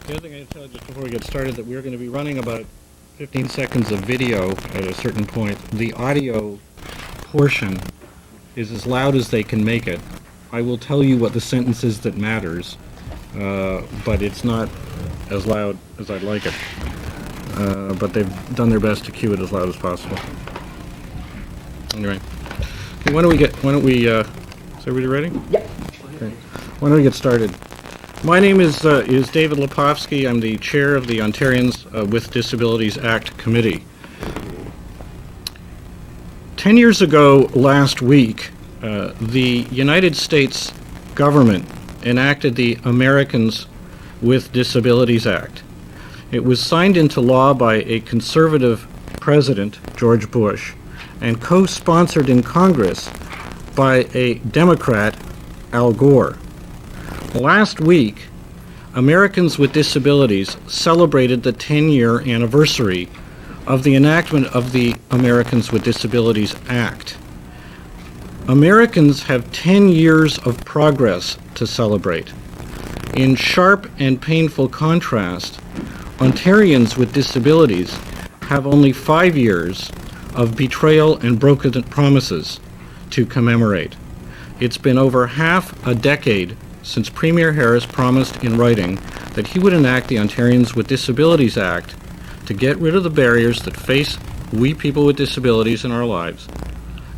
The other thing I tell you just before we get started that we're going to be running about 15 seconds of video at a certain point. The audio portion is as loud as they can make it. I will tell you what the sentence is that matters, but it's not as loud as I'd like it. But they've done their best to cue it as loud as possible. Anyway, okay, why don't we, is everybody ready? Yep. Okay. Why don't we get started? My name is David Lepofsky. I'm the chair of the Ontarians with Disabilities Act Committee. 10 years ago last week, the United States government enacted the Americans with Disabilities Act. It was signed into law by a conservative president, George Bush, and co-sponsored in Congress by a Democrat, Al Gore. Last week, Americans with Disabilities celebrated the 10-year anniversary of the enactment of the Americans with Disabilities Act. Americans have 10 years of progress to celebrate. In sharp and painful contrast, Ontarians with disabilities have only 5 years of betrayal and broken promises to commemorate. It's been over half a decade since Premier Harris promised in writing that he would enact the Ontarians with Disabilities Act to get rid of the barriers that face we people with disabilities in our lives,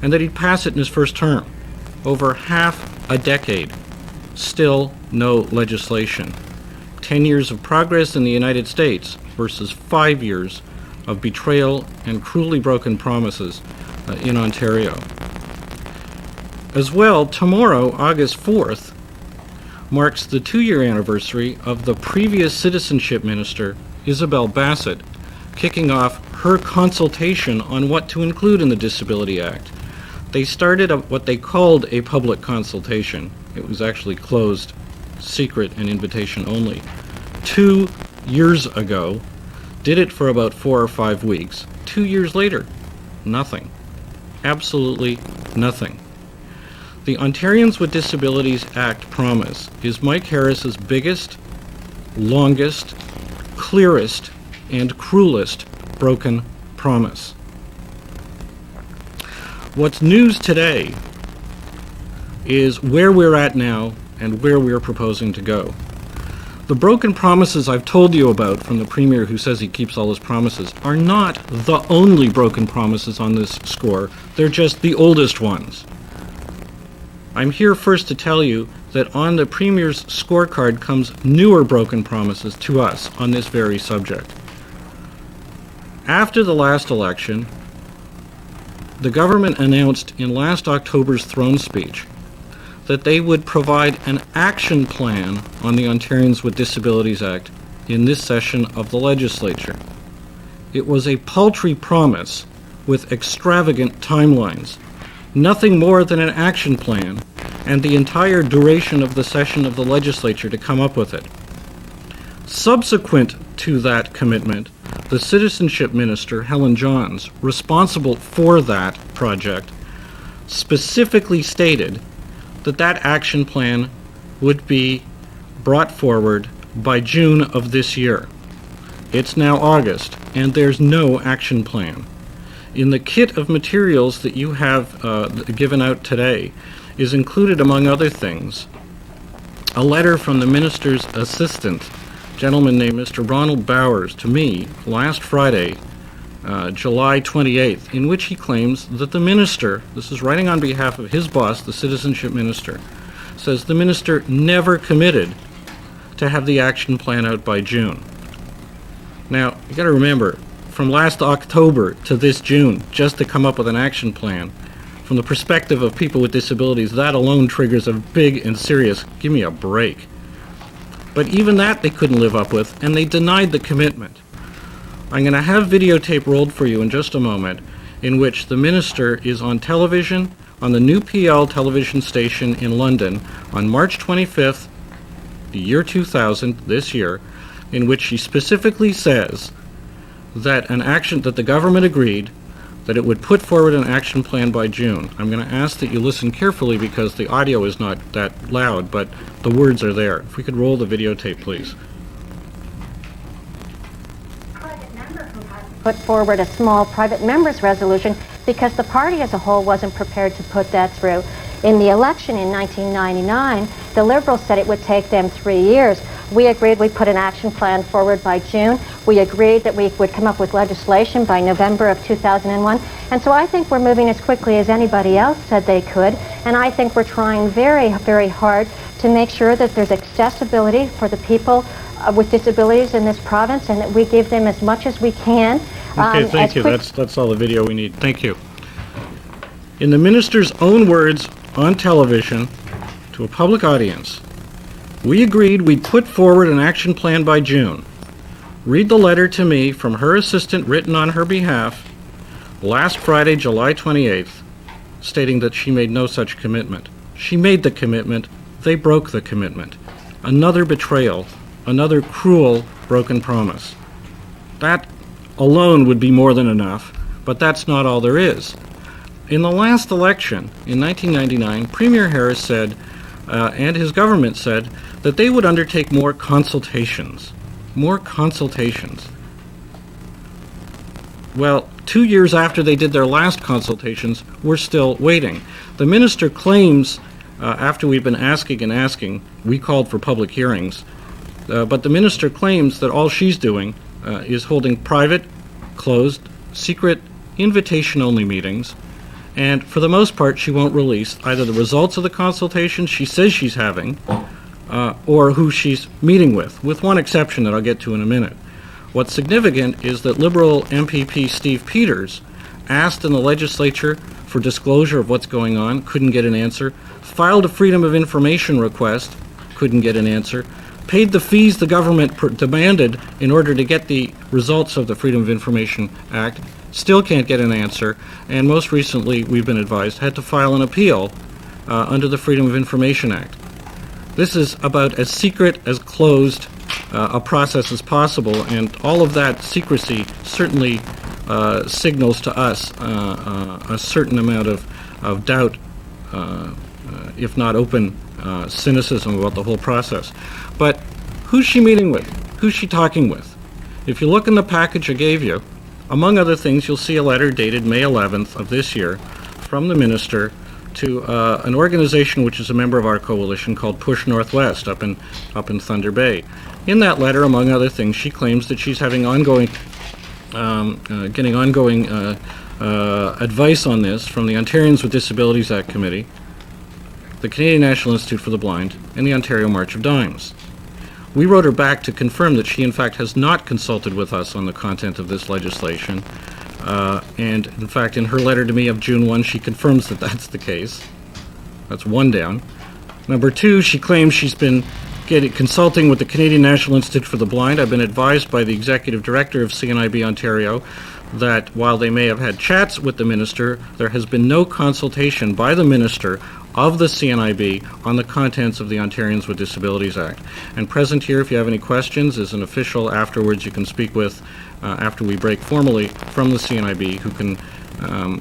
and that he'd pass it in his first term. Over half a decade, still no legislation. 10 years of progress in the United States versus 5 years of betrayal and cruelly broken promises in Ontario. As well, tomorrow, August 4th, marks the 2-year anniversary of the previous citizenship minister, Isabel Bassett, kicking off her consultation on what to include in the Disability Act. They started what they called a public consultation. It was actually closed, secret, and invitation only. 2 years ago, did it for about 4 or 5 weeks. 2 years later, nothing. Absolutely nothing. The Ontarians with Disabilities Act promise is Mike Harris's biggest, longest, clearest, and cruelest broken promise. What's news today is where we're at now and where we're proposing to go. The broken promises I've told you about from the Premier, who says he keeps all his promises, are not the only broken promises on this score. They're just the oldest ones. I'm here first to tell you that on the Premier's scorecard comes newer broken promises to us on this very subject. After the last election, the government announced in last October's throne speech that they would provide an action plan on the Ontarians with Disabilities Act in this session of the legislature. It was a paltry promise with extravagant timelines. Nothing more than an action plan, and the entire duration of the session of the legislature to come up with it. Subsequent to that commitment, the citizenship minister, Helen Johns, responsible for that project, specifically stated that that action plan would be brought forward by June of this year. It's now August, and there's no action plan. In the kit of materials that you have given out today is included, among other things, a letter from the minister's assistant, a gentleman named Mr. Ronald Bowers, to me last Friday, July 28th, in which he claims that the minister, this is writing on behalf of his boss, the citizenship minister, says the minister never committed to have the action plan out by June. Now, you got to remember, from last October to this June, just to come up with an action plan, from the perspective of people with disabilities, that alone triggers a big and serious, give me a break. But even that they couldn't live up with, and they denied the commitment. I'm going to have videotape rolled for you in just a moment, in which the minister is on television, on the new PL television station in London, on March 25th, the year 2000, this year, in which she specifically says that the government agreed that it would put forward an action plan by June. I'm going to ask that you listen carefully because the audio is not that loud, but the words are there. If we could roll the videotape, please. put forward a small private members resolution because the party as a whole wasn't prepared to put that through. In the election in 1999, the Liberals said it would take them 3 years. We agreed we'd put an action plan forward by June. We agreed that we would come up with legislation by November of 2001. And so I think we're moving as quickly as anybody else said they could. And I think we're trying very, very hard to make sure that there's accessibility for the people with disabilities in this province, and that we give them as much as we can. Okay, thank you. That's all the video we need. Thank you. In the minister's own words on television to a public audience, we agreed we'd put forward an action plan by June. Read the letter to me from her assistant written on her behalf last Friday, July 28th, stating that she made no such commitment. She made the commitment. They broke the commitment. Another betrayal, another cruel, broken promise. That alone would be more than enough, but that's not all there is. In the last election, in 1999, Premier Harris said, and his government said, that they would undertake more consultations. More consultations. Well, 2 years after they did their last consultations, we're still waiting. The minister claims, after we've been asking and asking, we called for public hearings, but the minister claims that all she's doing is holding private, closed, secret, invitation-only meetings, and for the most part she won't release either the results of the consultations she says she's having or who she's meeting with one exception that I'll get to in a minute. What's significant is that Liberal MPP Steve Peters asked in the legislature for disclosure of what's going on, couldn't get an answer, filed a Freedom of Information request, couldn't get an answer, paid the fees the government demanded in order to get the results of the Freedom of Information Act, still can't get an answer, and most recently, we've been advised, had to file an appeal under the Freedom of Information Act. This is about as secret, as closed a process as possible, and all of that secrecy certainly signals to us a certain amount of doubt, if not open cynicism about the whole process. But who's she meeting with? Who's she talking with? If you look in the package I gave you, among other things, you'll see a letter dated May 11th of this year from the minister to an organization which is a member of our coalition called Push Northwest up in Thunder Bay. In that letter, among other things, she claims that she's having getting ongoing advice on this from the Ontarians with Disabilities Act Committee, the Canadian National Institute for the Blind, and the Ontario March of Dimes. We wrote her back to confirm that she, in fact, has not consulted with us on the content of this legislation. And, in fact, in her letter to me of June 1, she confirms that that's the case. That's one down. Number two, she claims she's been consulting with the Canadian National Institute for the Blind. I've been advised by the Executive Director of CNIB Ontario that while they may have had chats with the minister, there has been no consultation by the minister of the CNIB on the contents of the Ontarians with Disabilities Act. And present here, if you have any questions, is an official afterwards you can speak with after we break formally from the CNIB who can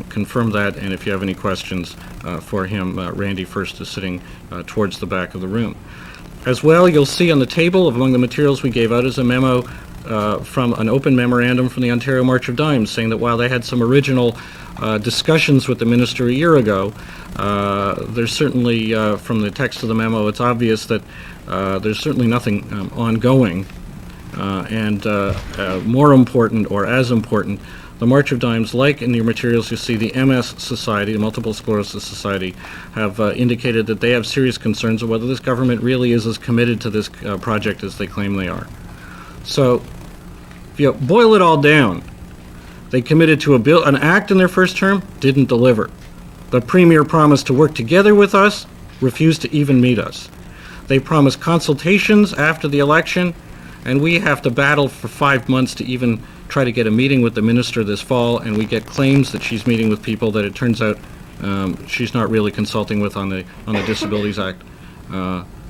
confirm that, and if you have any questions for him, Randy First is sitting towards the back of the room. As well, you'll see on the table, among the materials we gave out, is a memo from an open memorandum from the Ontario March of Dimes saying that while they had some original discussions with the minister a year ago, there's certainly, from the text of the memo, it's obvious that there's certainly nothing ongoing. And more important, or as important, the March of Dimes, like in your materials you see, the MS Society, the Multiple Sclerosis Society, have indicated that they have serious concerns of whether this government really is as committed to this project as they claim they are. So, if you boil it all down, they committed to an act in their first term, didn't deliver. The Premier promised to work together with us, refused to even meet us. They promised consultations after the election, and we have to battle for 5 months to even try to get a meeting with the minister this fall, and we get claims that she's meeting with people that it turns out she's not really consulting with on the Disabilities Act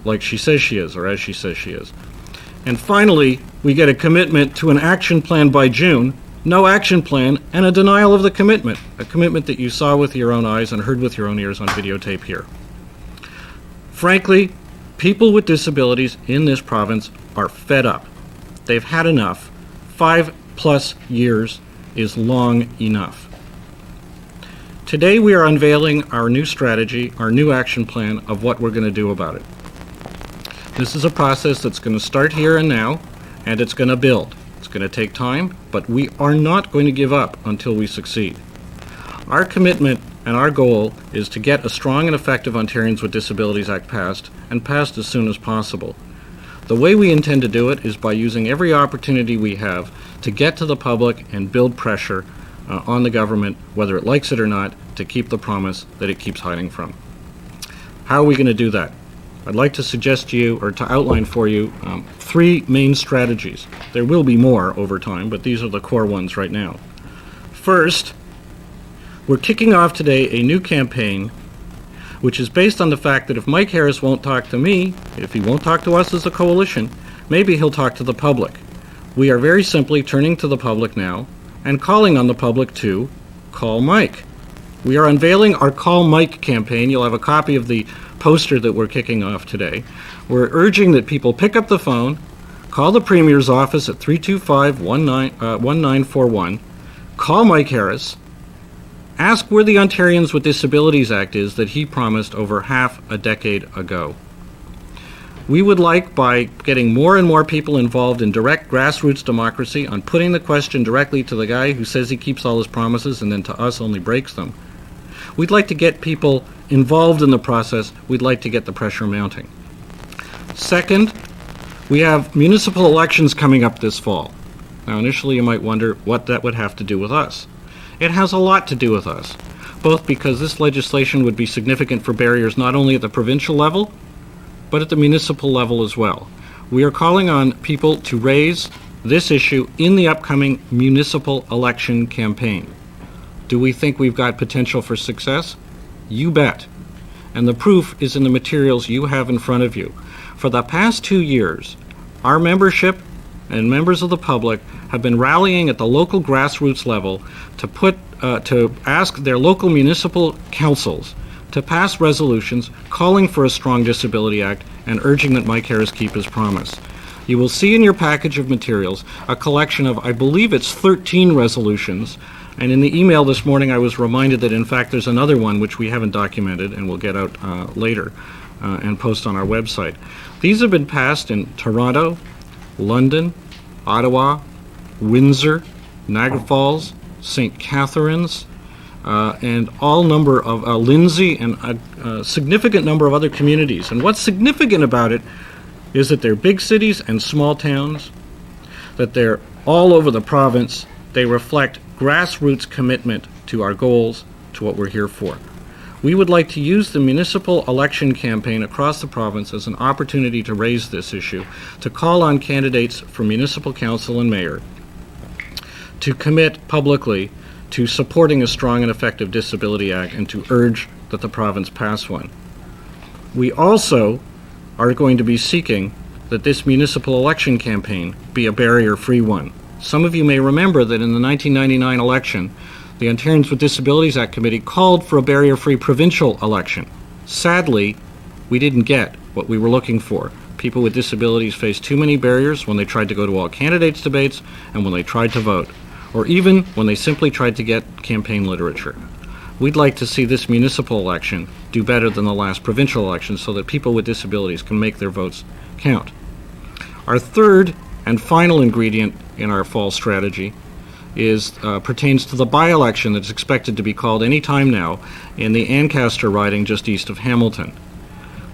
like she says she is, or as she says she is. And finally, we get a commitment to an action plan by June, no action plan, and a denial of the commitment, a commitment that you saw with your own eyes and heard with your own ears on videotape here. Frankly, people with disabilities in this province are fed up. They've had enough. 5+ years is long enough. Today we are unveiling our new strategy, our new action plan of what we're going to do about it. This is a process that's going to start here and now, and it's going to build. It's going to take time, but we are not going to give up until we succeed. Our commitment and our goal is to get a strong and effective Ontarians with Disabilities Act passed, and passed as soon as possible. The way we intend to do it is by using every opportunity we have to get to the public and build pressure on the government, whether it likes it or not, to keep the promise that it keeps hiding from. How are we going to do that? I'd like to suggest to you, or to outline for you, 3 main strategies. There will be more over time, but these are the core ones right now. First, we're kicking off today a new campaign which is based on the fact that if Mike Harris won't talk to me, if he won't talk to us as a coalition, maybe he'll talk to the public. We are very simply turning to the public now and calling on the public to call Mike. We are unveiling our Call Mike campaign. You'll have a copy of the poster that we're kicking off today. We're urging that people pick up the phone, call the Premier's office at 325-1941, call Mike Harris, ask where the Ontarians with Disabilities Act is that he promised over half a decade ago. We would like, by getting more and more people involved in direct grassroots democracy, on putting the question directly to the guy who says he keeps all his promises and then to us only breaks them, we'd like to get people involved in the process. We'd like to get the pressure mounting. Second, we have municipal elections coming up this fall. Now, initially you might wonder what that would have to do with us. It has a lot to do with us, both because this legislation would be significant for barriers not only at the provincial level, but at the municipal level as well. We are calling on people to raise this issue in the upcoming municipal election campaign. Do we think we've got potential for success? You bet. And the proof is in the materials you have in front of you. For the past 2 years, our membership and members of the public have been rallying at the local grassroots level to ask their local municipal councils to pass resolutions calling for a strong Disability Act and urging that Mike Harris keep his promise. You will see in your package of materials a collection of, I believe it's 13 resolutions, and in the email this morning I was reminded that in fact there's another one which we haven't documented and will get out later and post on our website. These have been passed in Toronto, London, Ottawa, Windsor, Niagara Falls, St. Catharines, and all number of Lindsay, and a significant number of other communities. And what's significant about it is that they're big cities and small towns, that they're all over the province. They reflect grassroots commitment to our goals, to what we're here for. We would like to use the municipal election campaign across the province as an opportunity to raise this issue, to call on candidates for municipal council and mayor to commit publicly to supporting a strong and effective Disability Act and to urge that the province pass one. We also are going to be seeking that this municipal election campaign be a barrier-free one. Some of you may remember that in the 1999 election, the Ontarians with Disabilities Act Committee called for a barrier-free provincial election. Sadly, we didn't get what we were looking for. People with disabilities faced too many barriers when they tried to go to all candidates' debates and when they tried to vote, or even when they simply tried to get campaign literature. We'd like to see this municipal election do better than the last provincial election so that people with disabilities can make their votes count. Our third and final ingredient in our fall strategy pertains to the by-election that's expected to be called any time now in the Ancaster riding just east of Hamilton.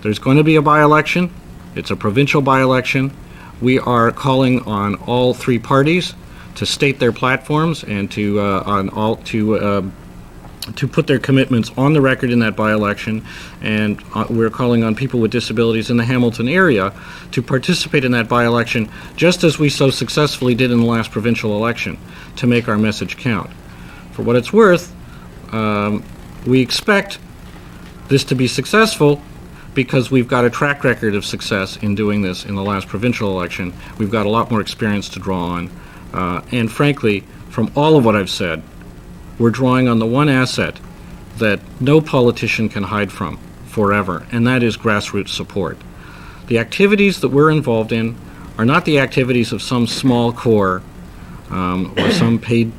There's going to be a by-election. It's a provincial by-election. We are calling on all 3 parties to state their platforms and to put their commitments on the record in that by-election, and we're calling on people with disabilities in the Hamilton area to participate in that by-election, just as we so successfully did in the last provincial election, to make our message count. For what it's worth, we expect this to be successful because we've got a track record of success in doing this in the last provincial election. We've got a lot more experience to draw on, and frankly, from all of what I've said, we're drawing on the one asset that no politician can hide from forever, and that is grassroots support. The activities that we're involved in are not the activities of some small corps or some paid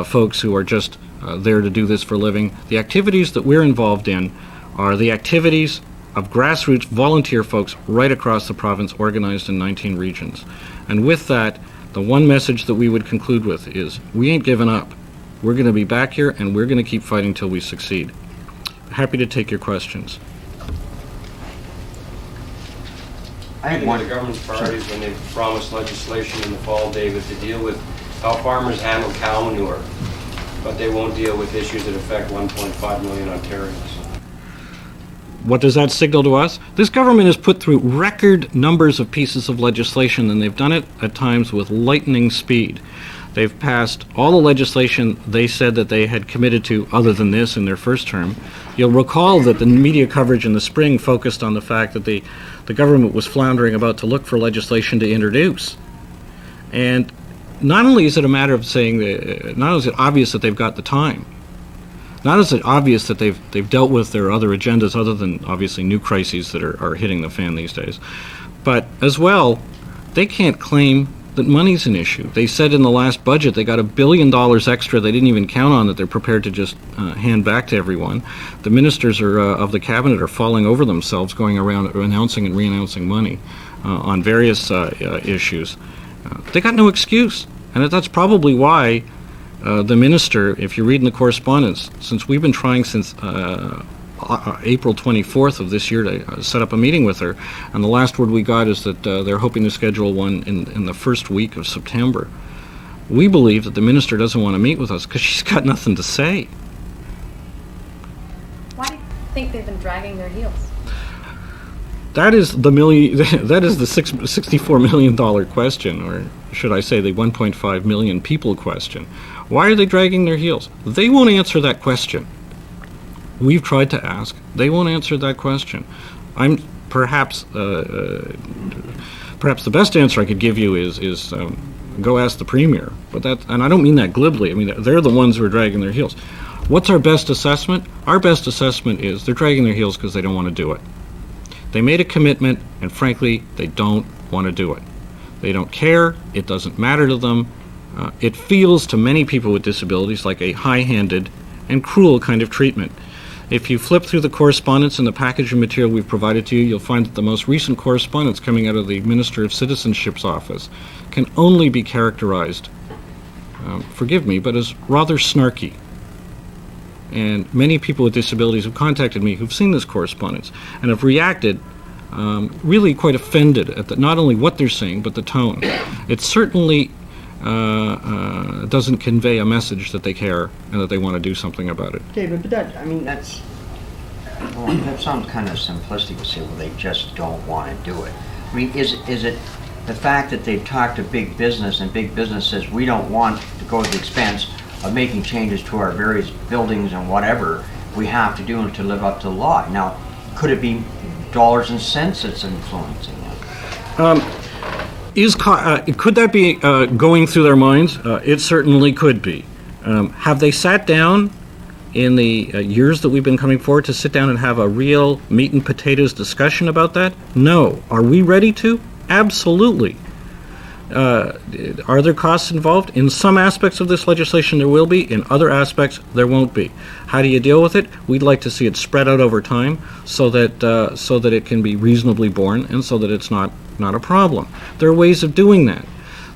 folks who are just there to do this for a living. The activities that we're involved in are the activities of grassroots volunteer folks right across the province, organized in 19 regions. And with that, the one message that we would conclude with is, we ain't giving up. We're going to be back here, and we're going to keep fighting till we succeed. Happy to take your questions. I think one of the government's priorities when they promised legislation in the fall, David, to deal with how farmers handle cow manure, but they won't deal with issues that affect 1.5 million Ontarians. What does that signal to us? This government has put through record numbers of pieces of legislation, and they've done it at times with lightning speed. They've passed all the legislation they said that they had committed to other than this in their first term. You'll recall that the media coverage in the spring focused on the fact that the government was floundering about to look for legislation to introduce. And not only is it a matter of saying, not only is it obvious that they've got the time, not is it obvious that they've dealt with their other agendas other than obviously new crises that are hitting the fan these days, but as well, they can't claim that money's an issue. They said in the last budget they got $1 billion extra they didn't even count on that they're prepared to just hand back to everyone. The ministers of the cabinet are falling over themselves going around announcing and re-announcing money on various issues. They got no excuse, and that's probably why the minister, if you read in the correspondence, since we've been trying since April 24th of this year to set up a meeting with her, and the last word we got is that they're hoping to schedule one in the first week of September. We believe that the minister doesn't want to meet with us because she's got nothing to say. Why do you think they've been dragging their heels? That is the $64 million question, or should I say the 1.5 million people question. Why are they dragging their heels? They won't answer that question. We've tried to ask. They won't answer that question. I'm perhaps the best answer I could give you is go ask the Premier. But and I don't mean that glibly. I mean, they're the ones who are dragging their heels. What's our best assessment? Our best assessment is they're dragging their heels because they don't want to do it. They made a commitment, and frankly, they don't want to do it. They don't care. It doesn't matter to them. It feels to many people with disabilities like a high-handed and cruel kind of treatment. If you flip through the correspondence in the package of material we've provided to you, you'll find that the most recent correspondence coming out of the Minister of Citizenship's office can only be characterized, forgive me, but as rather snarky. And many people with disabilities have contacted me who've seen this correspondence and have reacted really quite offended at not only what they're saying, but the tone. It certainly doesn't convey a message that they care and that they want to do something about it. David, but that sounds kind of simplistic to say, well, they just don't want to do it. I mean, is it the fact that they've talked to big business and big business says we don't want to go to the expense of making changes to our various buildings and whatever we have to do to live up to the law? Now, could it be dollars and cents that's influencing that? Could that be going through their minds? It certainly could be. Have they sat down in the years that we've been coming forward to sit down and have a real meat and potatoes discussion about that? No. Are we ready to? Absolutely. Are there costs involved? In some aspects of this legislation there will be, in other aspects there won't be. How do you deal with it? We'd like to see it spread out over time so that it can be reasonably borne and so that it's not a problem. There are ways of doing that.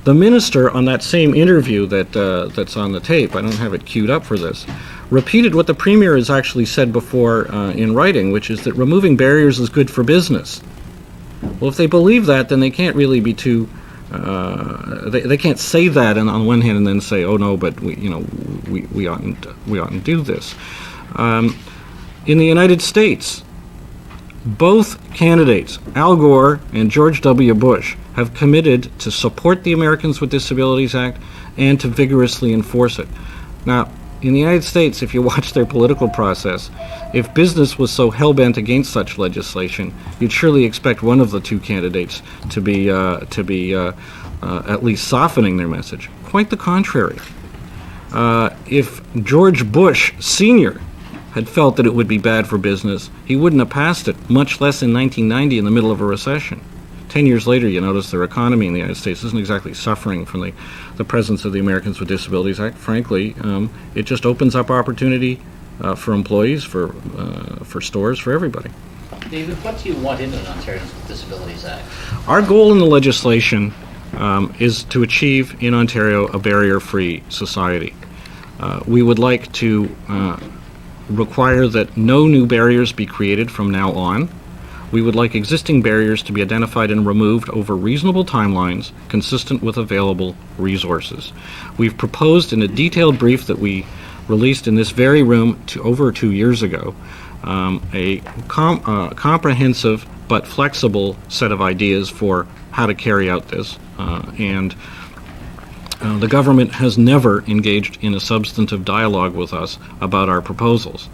The minister on that same interview that's on the tape, I don't have it queued up for this, repeated what the Premier has actually said before in writing, which is that removing barriers is good for business. Well, if they believe that, then they can't really be too they can't say that and on one hand and then say, oh no, but we oughtn't do this. In the United States, both candidates, Al Gore and George W. Bush, have committed to support the Americans with Disabilities Act and to vigorously enforce it. Now, in the United States, if you watch their political process, if business was so hell-bent against such legislation, you'd surely expect one of the two candidates to be at least softening their message. Quite the contrary. If George Bush Sr. had felt that it would be bad for business, he wouldn't have passed it, much less in 1990 in the middle of a recession. 10 years later, you notice their economy in the United States isn't exactly suffering from the presence of the Americans with Disabilities Act. Frankly, it just opens up opportunity for employees, for stores, for everybody. David, what do you want in an Ontarians with Disabilities Act? Our goal in the legislation is to achieve in Ontario a barrier-free society. We would like to require that no new barriers be created from now on. We would like existing barriers to be identified and removed over reasonable timelines consistent with available resources. We've proposed in a detailed brief that we released in this very room over 2 years ago a comprehensive but flexible set of ideas for how to carry out this. The government has never engaged in a substantive dialogue with us about our proposals.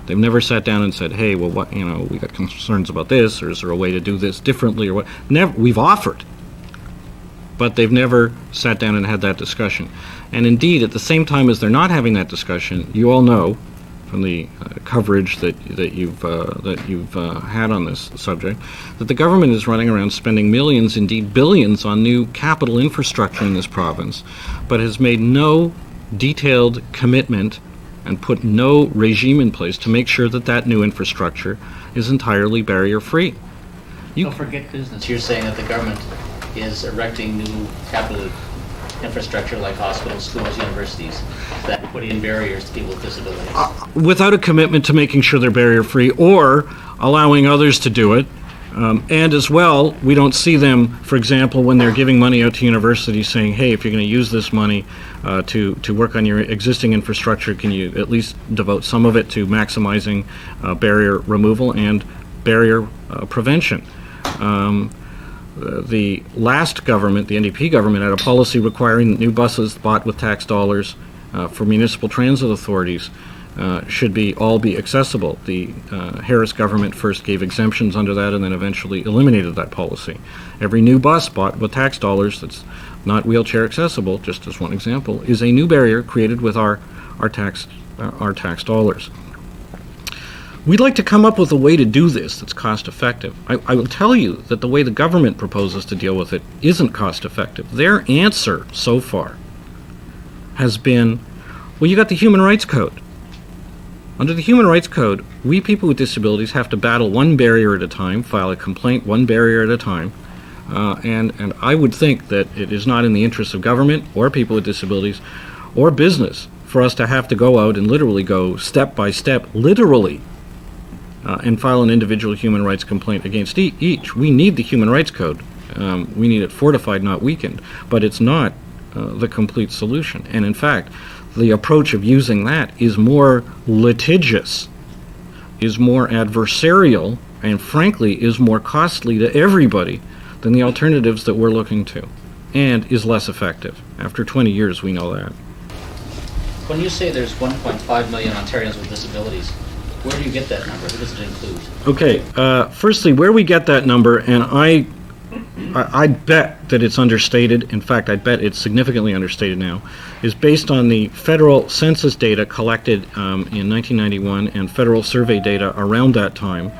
They've never sat down and said, hey, well, we got concerns about this, or is there a way to do this differently, or what? Never. We've offered, but they've never sat down and had that discussion. And indeed, at the same time as they're not having that discussion, you all know from the coverage that you've had on this subject, that the government is running around spending millions, indeed billions, on new capital infrastructure in this province, but has made no detailed commitment and put no regime in place to make sure that that new infrastructure is entirely barrier-free. Don't forget business. You're saying that the government is erecting new capital infrastructure like hospitals, schools, universities that put in barriers to people with disabilities. Without a commitment to making sure they're barrier-free or allowing others to do it. And as well, we don't see them, for example, when they're giving money out to universities saying, hey, if you're going to use this money to work on your existing infrastructure, can you at least devote some of it to maximizing barrier removal and barrier prevention? The last government, the NDP government, had a policy requiring that new buses bought with tax dollars for municipal transit authorities should all be accessible. The Harris government first gave exemptions under that and then eventually eliminated that policy. Every new bus bought with tax dollars that's not wheelchair accessible, just as one example, is a new barrier created with our tax dollars. We'd like to come up with a way to do this that's cost effective. I will tell you that the way the government proposes to deal with it isn't cost effective. Their answer so far has been, well, you got the Human Rights Code. Under the Human Rights Code, we people with disabilities have to battle one barrier at a time, file a complaint one barrier at a time, and I would think that it is not in the interest of government or people with disabilities or business for us to have to go out and literally go step by step, literally, and file an individual human rights complaint against each. We need the Human Rights Code. We need it fortified, not weakened, but it's not the complete solution. And in fact, the approach of using that is more litigious, is more adversarial, and frankly is more costly to everybody than the alternatives that we're looking to, and is less effective. After 20 years, we know that. When you say there's 1.5 million Ontarians with disabilities, where do you get that number? Who does it include? Okay, firstly, where we get that number, and I bet that it's understated, in fact, I bet it's significantly understated now, is based on the federal census data collected in 1991 and federal survey data around that time.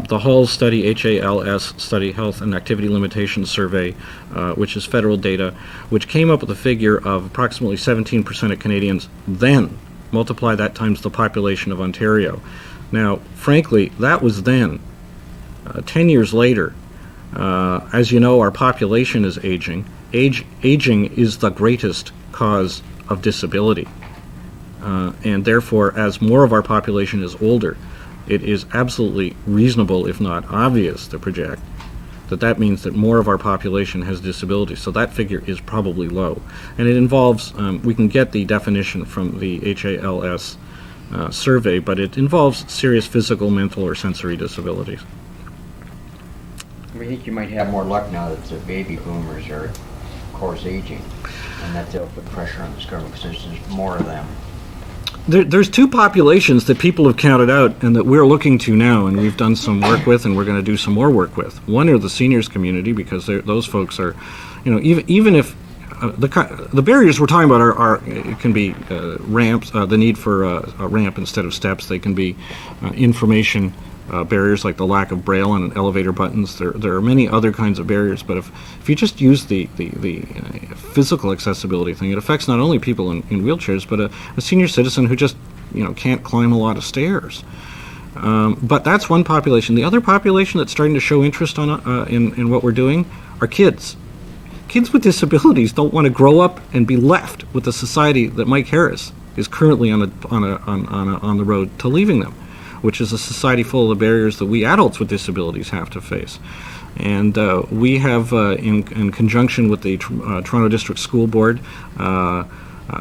The HALS study, H-A-L-S study, Health and Activity Limitations Survey, which is federal data, which came up with a figure of approximately 17% of Canadians then. Multiply that times the population of Ontario. Now, frankly, that was then. 10 years later, as you know, our population is aging. Aging is the greatest cause of disability. And therefore, as more of our population is older, it is absolutely reasonable, if not obvious, to project that means that more of our population has disabilities. So that figure is probably low. And it involves, we can get the definition from the HALS survey, but it involves serious physical, mental, or sensory disabilities. I think you might have more luck now that the baby boomers are, of course, aging, and that they'll put pressure on this government because there's more of them. There's two populations that people have counted out and that we're looking to now, and we've done some work with, and we're going to do some more work with. One are the seniors community, because those folks are, even if the barriers we're talking about it can be ramps, the need for a ramp instead of steps. They can be information barriers like the lack of braille and elevator buttons. There are many other kinds of barriers, but if you just use the physical accessibility thing, it affects not only people in wheelchairs, but a senior citizen who just can't climb a lot of stairs. But that's one population. The other population that's starting to show interest in what we're doing are kids. Kids with disabilities don't want to grow up and be left with the society that Mike Harris is currently on the road to leaving them, which is a society full of the barriers that we adults with disabilities have to face. And we have, in conjunction with the Toronto District School Board,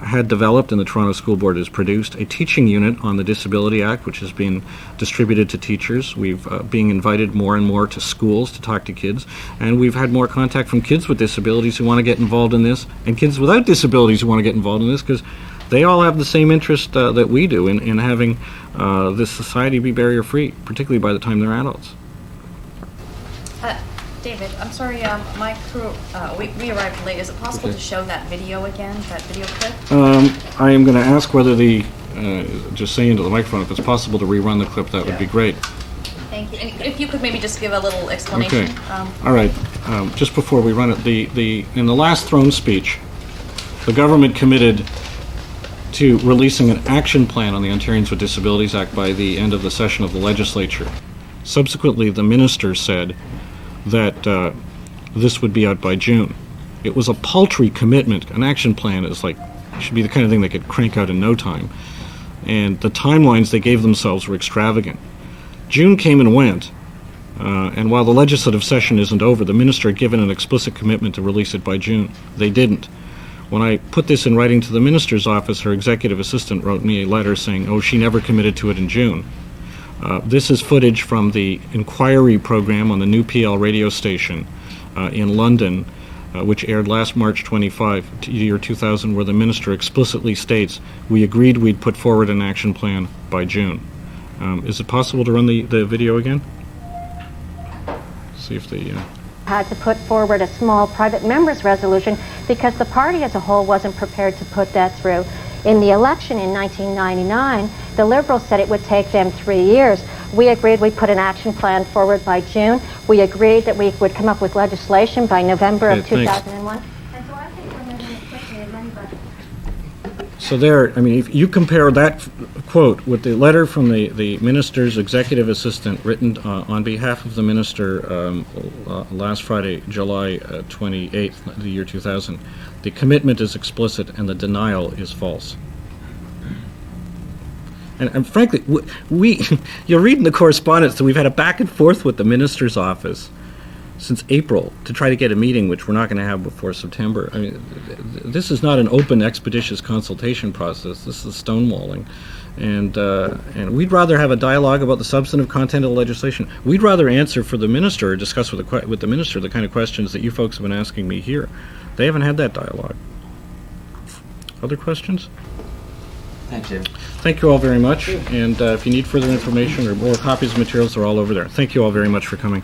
had developed, and the Toronto School Board has produced, a teaching unit on the Disability Act, which has been distributed to teachers. We've being invited more and more to schools to talk to kids, and we've had more contact from kids with disabilities who want to get involved in this, and kids without disabilities who want to get involved in this, because they all have the same interest that we do in having this society be barrier-free, particularly by the time they're adults. David, I'm sorry, my crew, we arrived late. Is it possible to show that video again, that video clip? I am going to ask whether just say into the microphone, if it's possible to rerun the clip, that would be great. Thank you. And if you could maybe just give a little explanation. Okay. All right. Just before we run it, in the last throne speech, the government committed to releasing an action plan on the Ontarians with Disabilities Act by the end of the session of the legislature. Subsequently, the minister said that this would be out by June. It was a paltry commitment. An action plan should be the kind of thing they could crank out in no time. And the timelines they gave themselves were extravagant. June came and went, and while the legislative session isn't over, the minister had given an explicit commitment to release it by June. They didn't. When I put this in writing to the minister's office, her executive assistant wrote me a letter saying, oh, she never committed to it in June. This is footage from the inquiry program on the New PL radio station in London, which aired last March 25, year 2000, where the minister explicitly states, we agreed we'd put forward an action plan by June. Is it possible to run the video again? See if the... had to put forward a small private members resolution because the party as a whole wasn't prepared to put that through. In the election in 1999, the Liberals said it would take them 3 years. We agreed we'd put an action plan forward by June. We agreed that we would come up with legislation by November of 2001. And so I think we're moving as quickly as anybody. So there, I mean, if you compare that quote with the letter from the minister's executive assistant written on behalf of the minister last Friday, July 28th, the year 2000, the commitment is explicit and the denial is false. And frankly, you're reading the correspondence that we've had a back and forth with the minister's office since April to try to get a meeting, which we're not going to have before September. I mean, this is not an open, expeditious consultation process. This is stonewalling. And we'd rather have a dialogue about the substantive content of the legislation. We'd rather answer for the minister or discuss with the minister the kind of questions that you folks have been asking me here. They haven't had that dialogue. Other questions? Thanks, David. Thank you all very much. And if you need further information or more copies of materials, they're all over there. Thank you all very much for coming.